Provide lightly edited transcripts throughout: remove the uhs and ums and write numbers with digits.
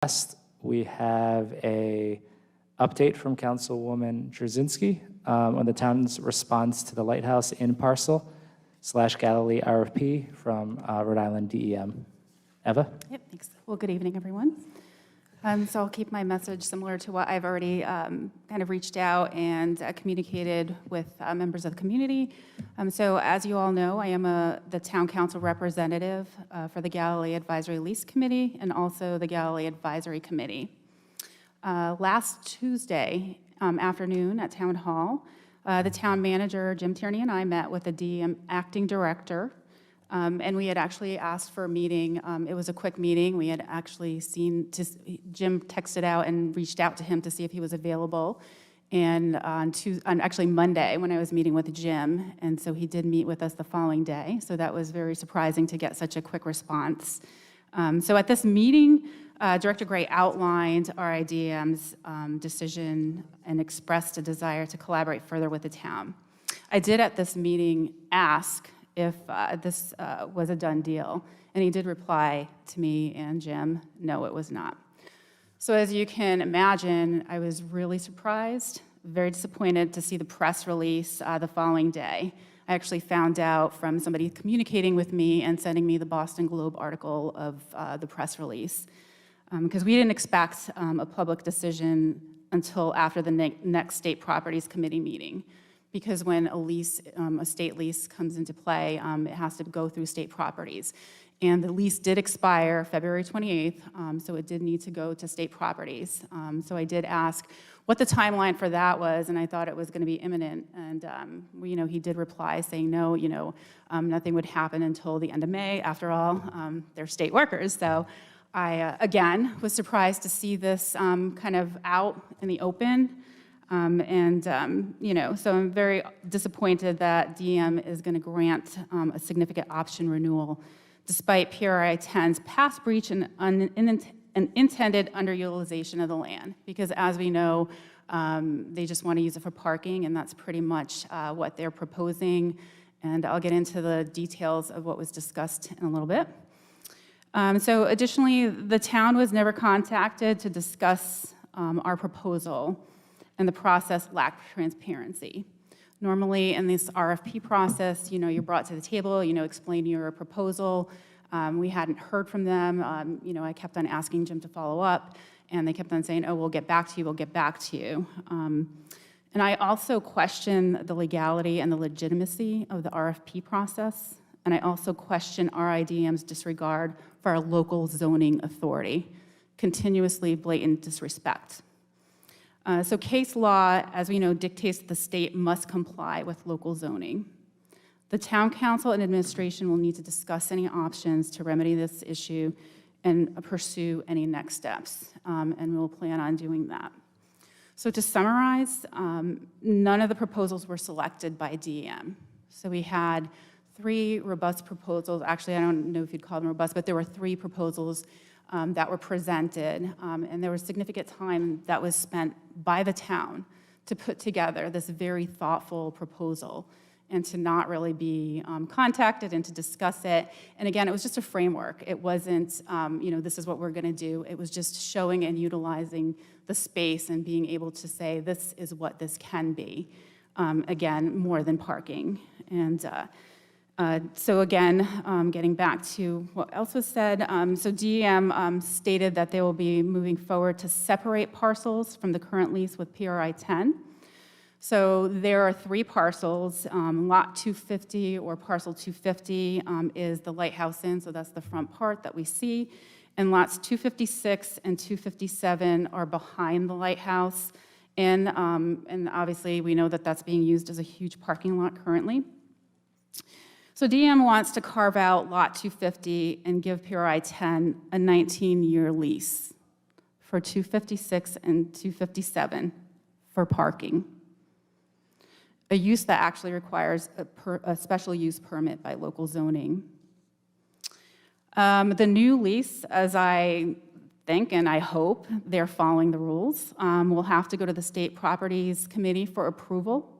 Last, we have a update from Councilwoman Drzezinski on the town's response to the Lighthouse Inn parcel / Galilee RFP from Rhode Island DEM. Eva? Yep, thanks. Well, good evening, everyone. So I'll keep my message similar to what I've already kind of reached out and communicated with members of the community. So as you all know, I am the town council representative for the Galilee Advisory Lease Committee and also the Galilee Advisory Committee. Last Tuesday afternoon at Town Hall, the town manager, Jim Tierney, and I met with the DEM acting director. And we had actually asked for a meeting. It was a quick meeting. We had actually Jim texted out and reached out to him to see if he was available. And on actually Monday, when I was meeting with Jim, and so he did meet with us the following day. So that was very surprising to get such a quick response. So at this meeting, Director Gray outlined RIDM's decision and expressed a desire to collaborate further with the town. I did at this meeting ask if this was a done deal. And he did reply to me and Jim, no, it was not. So as you can imagine, I was really surprised, very disappointed to see the press release the following day. I actually found out from somebody communicating with me and sending me the Boston Globe article of the press release. Because we didn't expect a public decision until after the next State Properties Committee meeting. Because when a state lease comes into play, it has to go through state properties. And the lease did expire February 28th, so it did need to go to state properties. So I did ask what the timeline for that was, and I thought it was going to be imminent. And he did reply saying, no, nothing would happen until the end of May. After all, they're state workers. So I, again, was surprised to see this kind of out in the open. So I'm very disappointed that DEM is going to grant a significant option renewal despite PRI X's past breach and intended underutilization of the land. Because as we know, they just want to use it for parking, and that's pretty much what they're proposing. And I'll get into the details of what was discussed in a little bit. So additionally, the town was never contacted to discuss our proposal, and the process lacked transparency. Normally in this RFP process, you're brought to the table, explain your proposal. We hadn't heard from them. I kept on asking Jim to follow up, and they kept on saying, oh, we'll get back to you, we'll get back to you. And I also question the legality and the legitimacy of the RFP process, and I also question RIDM's disregard for our local zoning authority, continuously blatant disrespect. So case law, as we know, dictates that the state must comply with local zoning. The town council and administration will need to discuss any options to remedy this issue and pursue any next steps, and we'll plan on doing that. So to summarize, none of the proposals were selected by DEM. So we had 3 robust proposals. Actually, I don't know if you'd call them robust, but there were 3 proposals that were presented, and there was significant time that was spent by the town to put together this very thoughtful proposal and to not really be contacted and to discuss it. And again, it was just a framework. It wasn't, this is what we're gonna do. It was just showing and utilizing the space and being able to say, this is what this can be. Again, more than parking. And so again, getting back to what else was said, so DEM stated that they will be moving forward to separate parcels from the current lease with PRI 10. So there are 3 parcels. Lot 250 or parcel 250 is the Lighthouse Inn, so that's the front part that we see. And lots 256 and 257 are behind the Lighthouse Inn, and obviously we know that that's being used as a huge parking lot currently. So DEM wants to carve out lot 250 and give PRI 10 a 19-year lease for 256 and 257 for parking, a use that actually requires a special use permit by local zoning. The new lease, as I think and I hope they're following the rules, will have to go to the State Properties Committee for approval.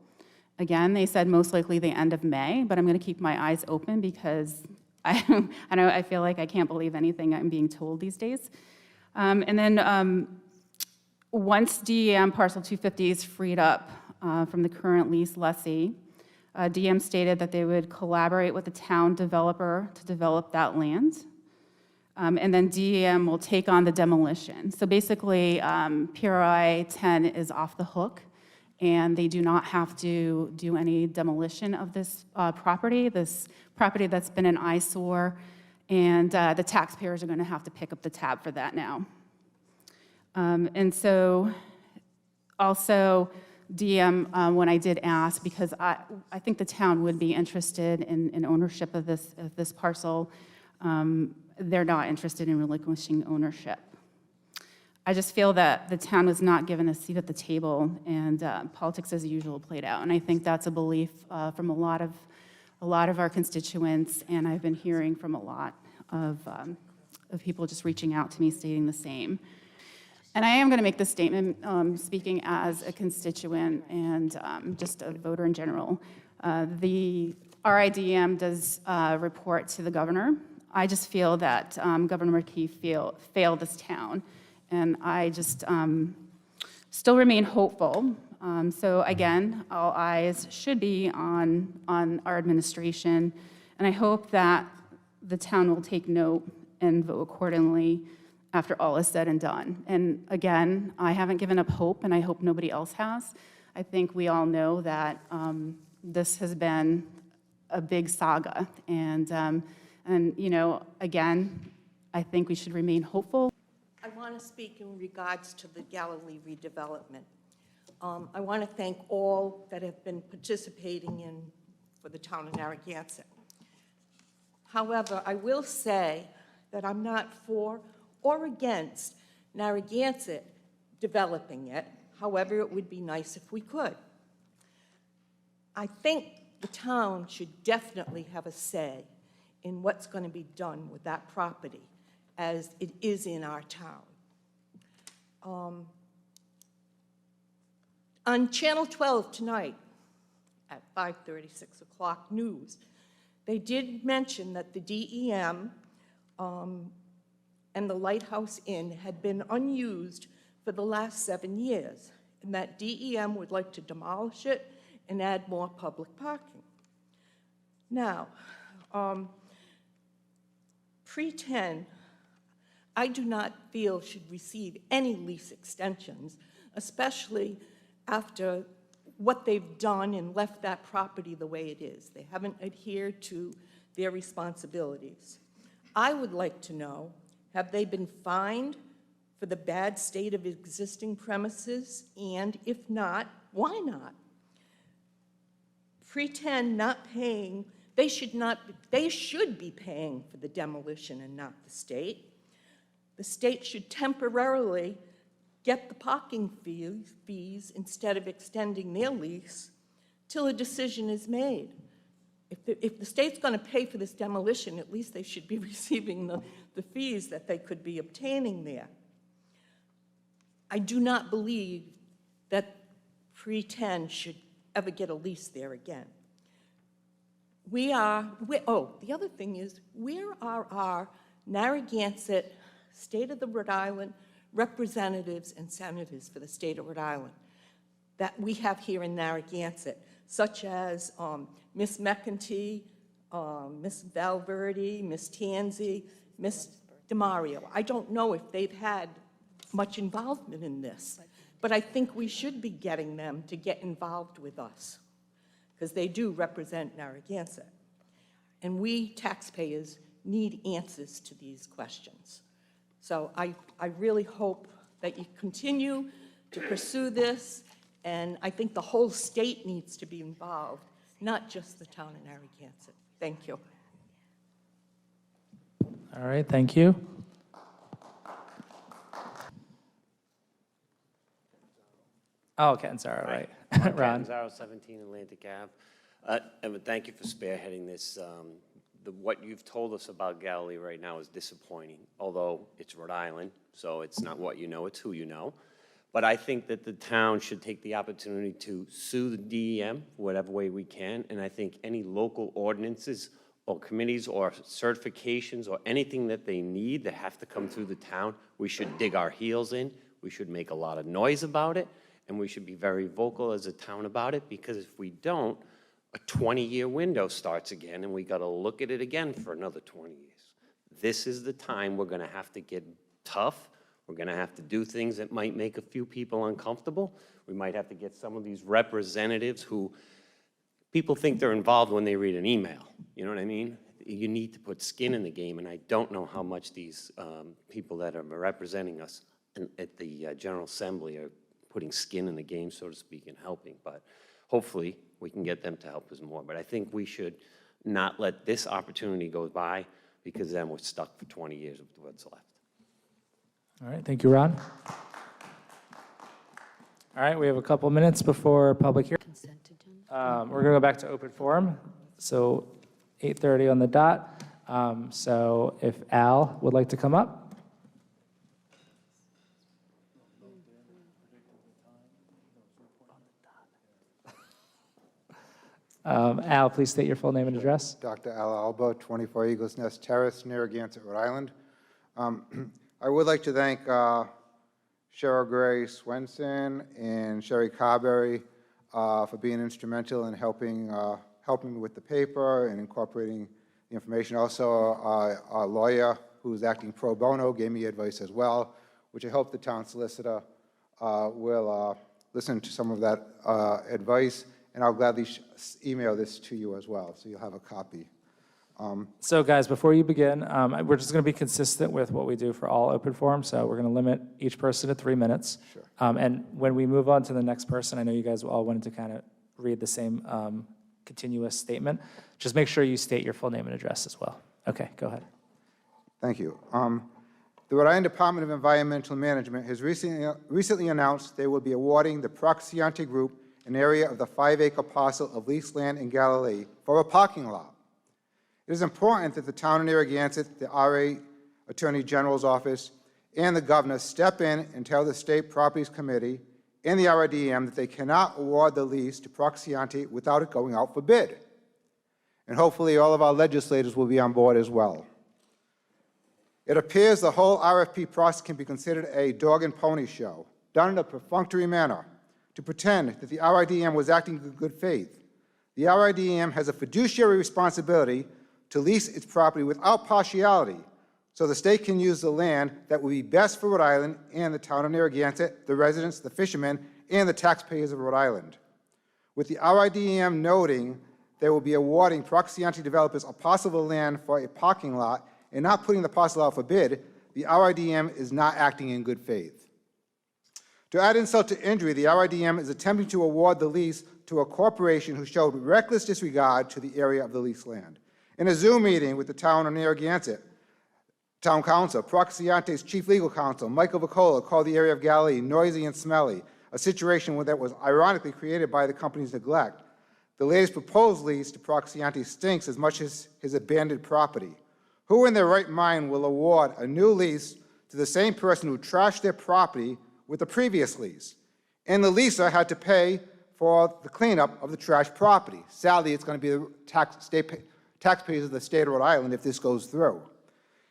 Again, they said most likely the end of May, but I'm going to keep my eyes open because I feel like I can't believe anything I'm being told these days. And then once DEM parcel 250 is freed up from the current lease lessee, DEM stated that they would collaborate with the town developer to develop that land. And then DEM will take on the demolition. So basically, PRI 10 is off the hook, and they do not have to do any demolition of this property that's been an eyesore, and the taxpayers are going to have to pick up the tab for that now. And so also, DEM, when I did ask, because I think the town would be interested in ownership of this parcel, they're not interested in relinquishing ownership. I just feel that the town was not given a seat at the table, and politics as usual played out. And I think that's a belief from a lot of our constituents, and I've been hearing from a lot of people just reaching out to me stating the same. And I am going to make this statement speaking as a constituent and just a voter in general. The RIDEM does report to the governor. I just feel that Governor McKee failed this town, and I just still remain hopeful. So again, all eyes should be on our administration, and I hope that the town will take note and vote accordingly after all is said and done. And again, I haven't given up hope, and I hope nobody else has. I think we all know that this has been a big saga, and you know, again, I think we should remain hopeful. I want to speak in regards to the Galilee redevelopment. I want to thank all that have been participating for the town of Narragansett. However, I will say that I'm not for or against Narragansett developing it. However, it would be nice if we could. I think the town should definitely have a say in what's going to be done with that property, as it is in our town. On Channel 12 tonight, at 5:30, 6 o'clock news, they did mention that the DEM and the Lighthouse Inn had been unused for the last 7 years, and that DEM would like to demolish it and add more public parking. Now, Pre-10, I do not feel should receive any lease extensions, especially after what they've done and left that property the way it is. They haven't adhered to their responsibilities. I would like to know, have they been fined for the bad state of existing premises? And if not, why not? Pre-10 not paying, they should be paying for the demolition and not the state. The state should temporarily get the parking fees instead of extending their lease till a decision is made. If the state's going to pay for this demolition, at least they should be receiving the fees that they could be obtaining there. I do not believe that Pre-10 should ever get a lease there again. The other thing is, where are our Narragansett, State of the Rhode Island representatives and senators for the state of Rhode Island that we have here in Narragansett, such as Miss McEntee, Miss Valverde, Miss Tanzi, Miss DeMario? I don't know if they've had much involvement in this, but I think we should be getting them to get involved with us, because they do represent Narragansett. And we taxpayers need answers to these questions. So I really hope that you continue to pursue this, and I think the whole state needs to be involved, not just the town of Narragansett. Thank you. All right, thank you. Oh, Catanzaro, right. Ron. Catanzaro, 17 Atlantic Ave. And thank you for spearheading this. What you've told us about Galilee right now is disappointing, although it's Rhode Island, so it's not what you know, it's who you know. But I think that the town should take the opportunity to sue the DEM whatever way we can, and I think any local ordinances or committees or certifications or anything that they need that have to come through the town, we should dig our heels in, we should make a lot of noise about it, and we should be very vocal as a town about it, because if we don't, a 20-year window starts again, and we got to look at it again for another 20 years. This is the time we're going to have to get tough. We're going to have to do things that might make a few people uncomfortable. We might have to get some of these representatives who people think they're involved when they read an email. You know what I mean? You need to put skin in the game, and I don't know how much these people that are representing us at the General Assembly are putting skin in the game, so to speak, and helping. But hopefully, we can get them to help us more. But I think we should not let this opportunity go by, because then we're stuck for 20 years with what's left. All right, thank you, Ron. All right, we have a couple minutes before public hearing. We're going to go back to open forum. So 8:30 on the dot. So if Al would like to come up. Al, please state your full name and address. Dr. Al Alba, 24 Eagles Nest Terrace, Narragansett, Rhode Island. I would like to thank Cheryl Gray Swenson and Sherry Carberry for being instrumental in helping me with the paper and incorporating the information. Also, our lawyer, who's acting pro bono, gave me advice as well, which I hope the town solicitor will listen to some of that advice, and I'll gladly email this to you as well, so you'll have a copy. So guys, before you begin, we're just going to be consistent with what we do for all open forums. So we're going to limit each person to 3 minutes. Sure. And when we move on to the next person, I know you guys all wanted to kind of read the same continuous statement. Just make sure you state your full name and address as well. Okay, go ahead. Thank you. The Rhode Island Department of Environmental Management has recently announced they will be awarding the Procaccianti Group an area of the 5-acre parcel of leased land in Galilee for a parking lot. It is important that the Town of Narragansett, the RA Attorney General's Office, and the Governor step in and tell the State Properties Committee and the RIDEM that they cannot award the lease to Procaccianti without it going out for bid. And hopefully all of our legislators will be on board as well. It appears the whole RFP process can be considered a dog and pony show, done in a perfunctory manner, to pretend that the RIDM was acting in good faith. The RIDM has a fiduciary responsibility to lease its property without partiality, so the state can use the land that will be best for Rhode Island and the Town of Narragansett, the residents, the fishermen, and the taxpayers of Rhode Island. With the RIDM noting they will be awarding Procaccianti developers a parcel of land for a parking lot and not putting the parcel out for bid, the RIDM is not acting in good faith. To add insult to injury, the RIDM is attempting to award the lease to a corporation who showed reckless disregard to the area of the leased land. In a Zoom meeting with the Town of Narragansett Town Council, Procaccianti's Chief Legal Counsel, Michael Vicola, called the area of Galilee noisy and smelly, a situation that was ironically created by the company's neglect. The latest proposed lease to Procaccianti stinks as much as his abandoned property. Who in their right mind will award a new lease to the same person who trashed their property with the previous lease? And the leaser had to pay for the cleanup of the trashed property. Sadly, it's going to be the taxpayers of the state of Rhode Island if this goes through.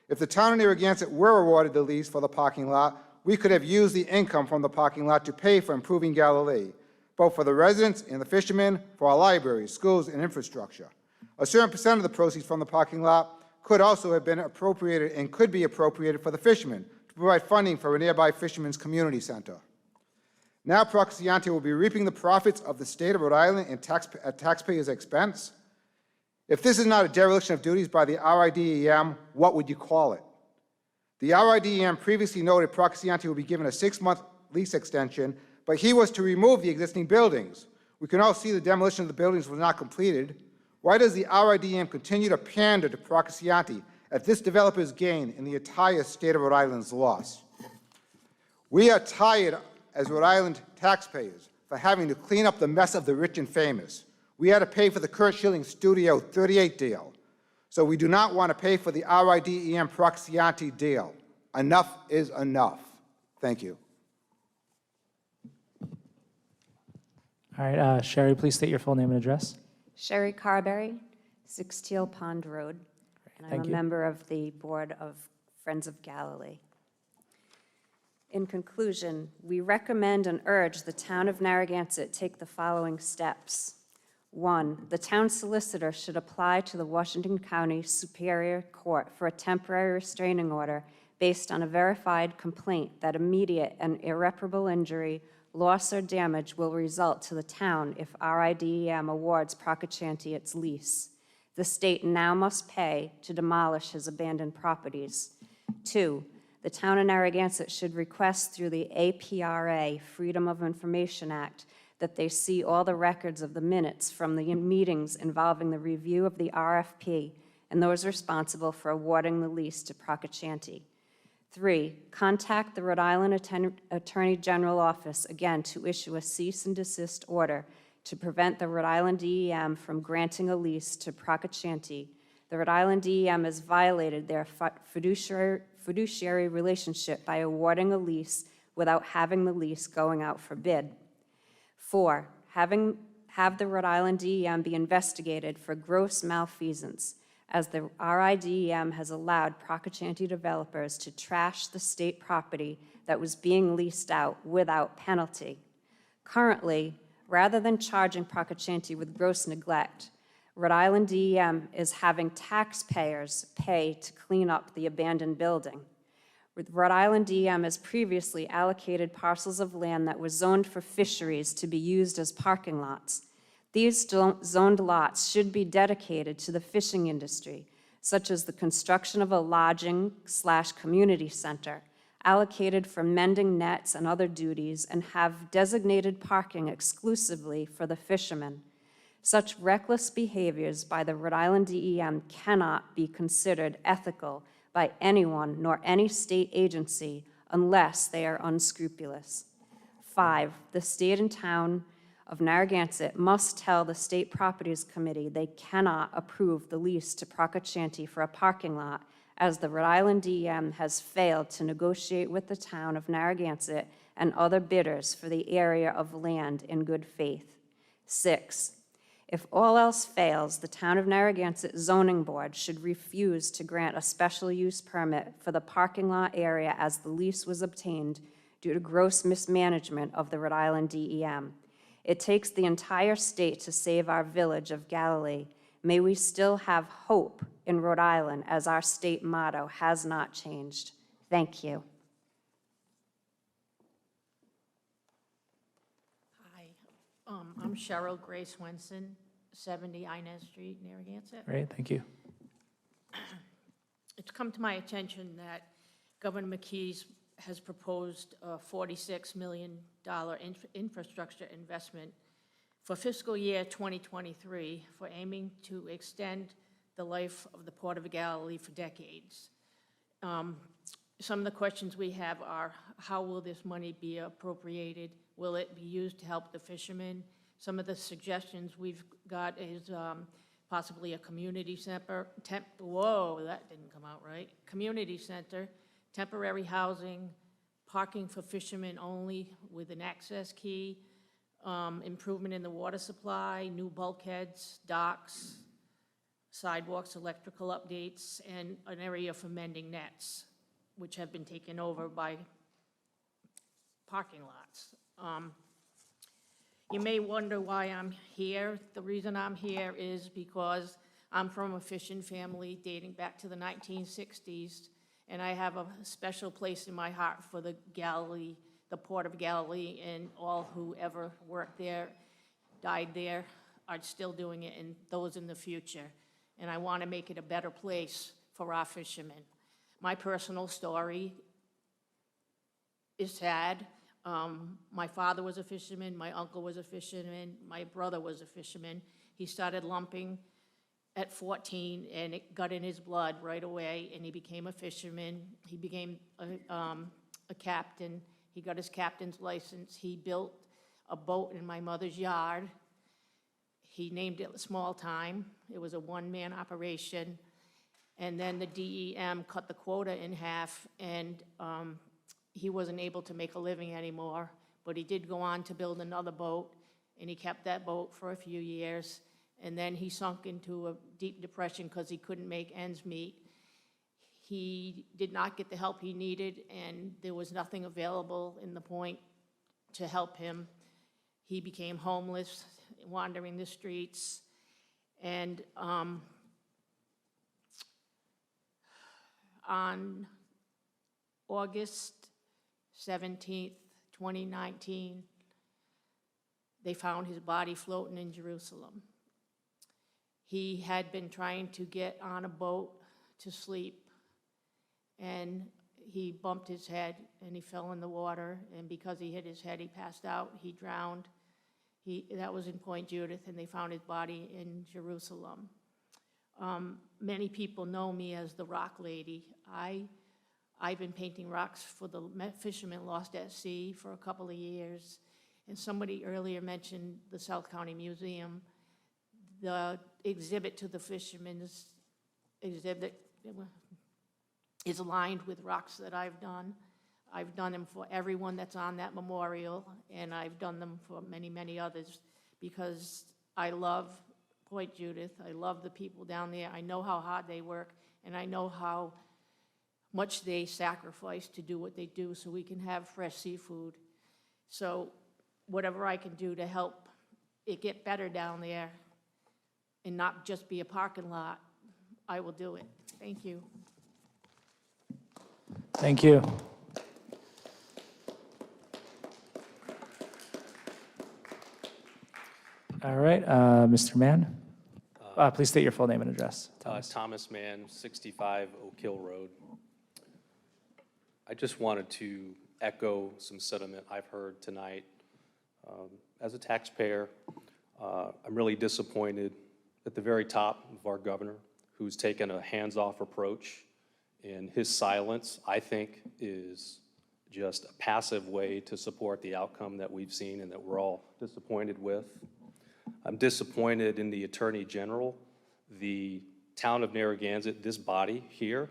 If the Town of Narragansett were awarded the lease for the parking lot, we could have used the income from the parking lot to pay for improving Galilee, both for the residents and the fishermen, for our libraries, schools, and infrastructure. A certain percent of the proceeds from the parking lot could also have been appropriated and could be appropriated for the fishermen to provide funding for a nearby fishermen's community center. Now Procaccianti will be reaping the profits of the state of Rhode Island at taxpayers' expense. If this is not a dereliction of duties by the RIDEM, what would you call it? The RIDEM previously noted Procaccianti will be given a 6-month lease extension, but he was to remove the existing buildings. We can all see the demolition of the buildings was not completed. Why does the RIDM continue to pander to Procaccianti at this developer's gain and the entire state of Rhode Island's loss? We are tired as Rhode Island taxpayers for having to clean up the mess of the rich and famous. We had to pay for the Kurt Schilling Studio 38 deal. So we do not want to pay for the RIDEM Procaccianti deal. Enough is enough. Thank you. All right, Sherry, please state your full name and address. Sherry Carberry, 6 Teal Pond Road, and I'm Thank a you. member of the Board of Friends of Galilee. In conclusion, we recommend and urge the Town of Narragansett take the following steps. 1, the town solicitor should apply to the Washington County Superior Court for a temporary restraining order based on a verified complaint that immediate and irreparable injury, loss, or damage will result to the town if RIDEM awards Procaccianti its lease. The state now must pay to demolish his abandoned properties. 2, the Town of Narragansett should request through the APRA Freedom of Information Act that they see all the records of the minutes from the meetings involving the review of the RFP and those responsible for awarding the lease to Procaccianti. 3, contact the Rhode Island Attorney General Office again to issue a cease and desist order to prevent the Rhode Island DEM from granting a lease to Procaccianti. The Rhode Island DEM has violated their fiduciary relationship by awarding a lease without having the lease going out for bid. 4, have the Rhode Island DEM be investigated for gross malfeasance, as the RIDEM has allowed Procaccianti developers to trash the state property that was being leased out without penalty. Currently, rather than charging Procaccianti with gross neglect, Rhode Island DEM is having taxpayers pay to clean up the abandoned building. Rhode Island DEM has previously allocated parcels of land that were zoned for fisheries to be used as parking lots. These zoned lots should be dedicated to the fishing industry, such as the construction of a lodging/community center, allocated for mending nets and other duties, and have designated parking exclusively for the fishermen. Such reckless behaviors by the Rhode Island DEM cannot be considered ethical by anyone nor any state agency unless they are unscrupulous. 5, the state and town of Narragansett must tell the State Properties Committee they cannot approve the lease to Procaccianti for a parking lot, as the Rhode Island DEM has failed to negotiate with the town of Narragansett and other bidders for the area of land in good faith. 6, if all else fails, the Town of Narragansett Zoning Board should refuse to grant a special use permit for the parking lot area as the lease was obtained due to gross mismanagement of the Rhode Island DEM. It takes the entire state to save our village of Galilee. May we still have hope in Rhode Island, as our state motto has not changed. Thank you. Hi, I'm Cheryl Grace Swenson, 70 Inez Street, Narragansett. Great, thank you. It's come to my attention that Governor McKee has proposed a $46 million infrastructure investment for fiscal year 2023 for aiming to extend the life of the Port of Galilee for decades. Some of the questions we have are, how will this money be appropriated? Will it be used to help the fishermen? Some of the suggestions we've got is possibly a community center, whoa, that didn't come out right. Community center, temporary housing, parking for fishermen only with an access key, improvement in the water supply, new bulkheads, docks, sidewalks, electrical updates, and an area for mending nets, which have been taken over by parking lots. You may wonder why I'm here. The reason I'm here is because I'm from a fishing family dating back to the 1960s, and I have a special place in my heart for the Galilee, the Port of Galilee, and all who ever worked there, died there, are still doing it, and those in the future. And I want to make it a better place for our fishermen. My personal story is sad. My father was a fisherman, my uncle was a fisherman, my brother was a fisherman. He started lumping at 14, and it got in his blood right away, and he became a fisherman. He became a captain. He got his captain's license. He built a boat in my mother's yard. He named it Small Time. It was a one-man operation. And then the DEM cut the quota in half, and he wasn't able to make a living anymore. But he did go on to build another boat, and he kept that boat for a few years. and then he sunk into a deep depression because he couldn't make ends meet. He did not get the help he needed, and there was nothing available in the point to help him. He became homeless, wandering the streets, and on August 17th, 2019, they found his body floating in Jerusalem. He had been trying to get on a boat to sleep, and he bumped his head and he fell in the water, and because he hit his head, he passed out, he drowned. That was in Point Judith, and they found his body in Jerusalem. Many people know me as the Rock Lady. I've been painting rocks for the Fishermen Lost at Sea for a couple of years, and somebody earlier mentioned the South County Museum. The exhibit to the Fishermen's exhibit is aligned with rocks that I've done. I've done them for everyone that's on that memorial, and I've done them for many, many others because I love Point Judith. I love the people down there. I know how hard they work, and I know how much they sacrifice to do what they do so we can have fresh seafood. So whatever I can do to help it get better down there and not just be a parking lot, I will do it. Thank you. Thank you. All right, Mr. Mann, please state your full name and address. Thomas Mann, 65 Oak Hill Road. I just wanted to echo some sentiment I've heard tonight. As a taxpayer, I'm really disappointed at the very top of our governor, who's taken a hands-off approach, and his silence, I think, is just a passive way to support the outcome that we've seen and that we're all disappointed with. I'm disappointed in the Attorney General. The Town of Narragansett, this body here,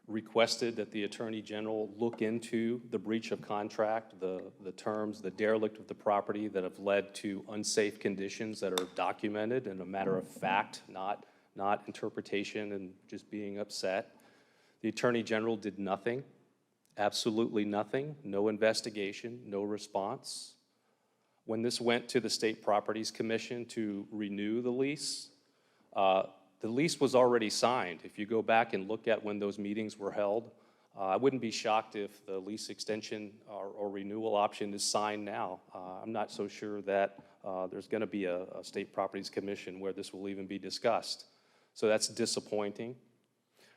requested that the Attorney General look into the breach of contract, the terms, the derelict of the property that have led to unsafe conditions that are documented and a matter of fact, not interpretation and just being upset. The Attorney General did nothing, absolutely nothing, no investigation, no response. When this went to the State Properties Commission to renew the lease was already signed. If you go back and look at when those meetings were held, I wouldn't be shocked if the lease extension or renewal option is signed now. I'm not so sure that there's going to be a State Properties Commission where this will even be discussed. So that's disappointing.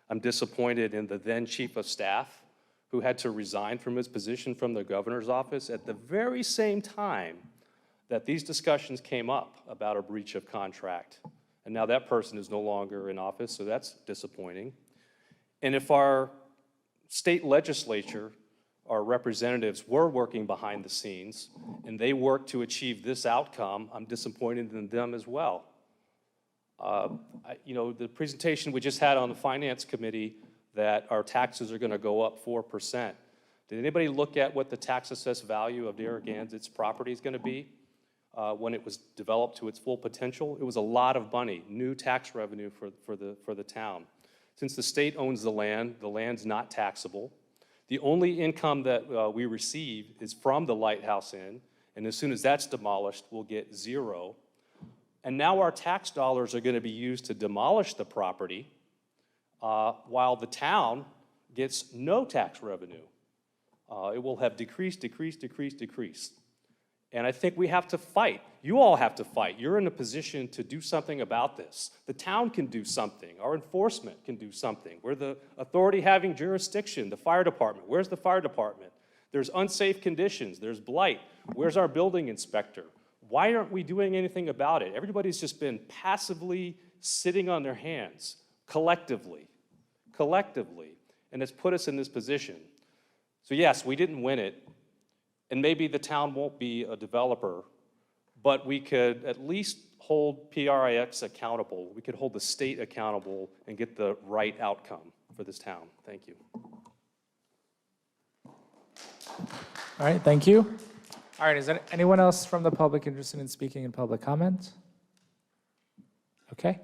I'm disappointed in the then Chief of Staff, who had to resign from his position from the governor's office at the very same time that these discussions came up about a breach of contract. And now that person is no longer in office, so that's disappointing. And if our state legislature, our representatives were working behind the scenes and they worked to achieve this outcome, I'm disappointed in them as well. The presentation we just had on the Finance Committee that our taxes are going to go up 4%. Did anybody look at what the tax assessed value of Narragansett's property is going to be when it was developed to its full potential? It was a lot of money, new tax revenue for the town. Since the state owns the land's not taxable. The only income that we receive is from the Lighthouse Inn, and as soon as that's demolished, we'll get zero. And now our tax dollars are going to be used to demolish the property while the town gets no tax revenue. It will have decreased. And I think we have to fight. You all have to fight. You're in a position to do something about this. The town can do something. Our enforcement can do something. We're the authority having jurisdiction, the fire department. Where's the fire department? There's unsafe conditions. There's blight. Where's our building inspector? Why aren't we doing anything about it? Everybody's just been passively sitting on their hands, collectively, and it's put us in this position. So yes, we didn't win it, and maybe the town won't be a developer, but we could at least hold PRI X accountable. We could hold the state accountable and get the right outcome for this town. Thank you. All right, thank you. All right, is there anyone else from the public interested in speaking in public comment? Okay.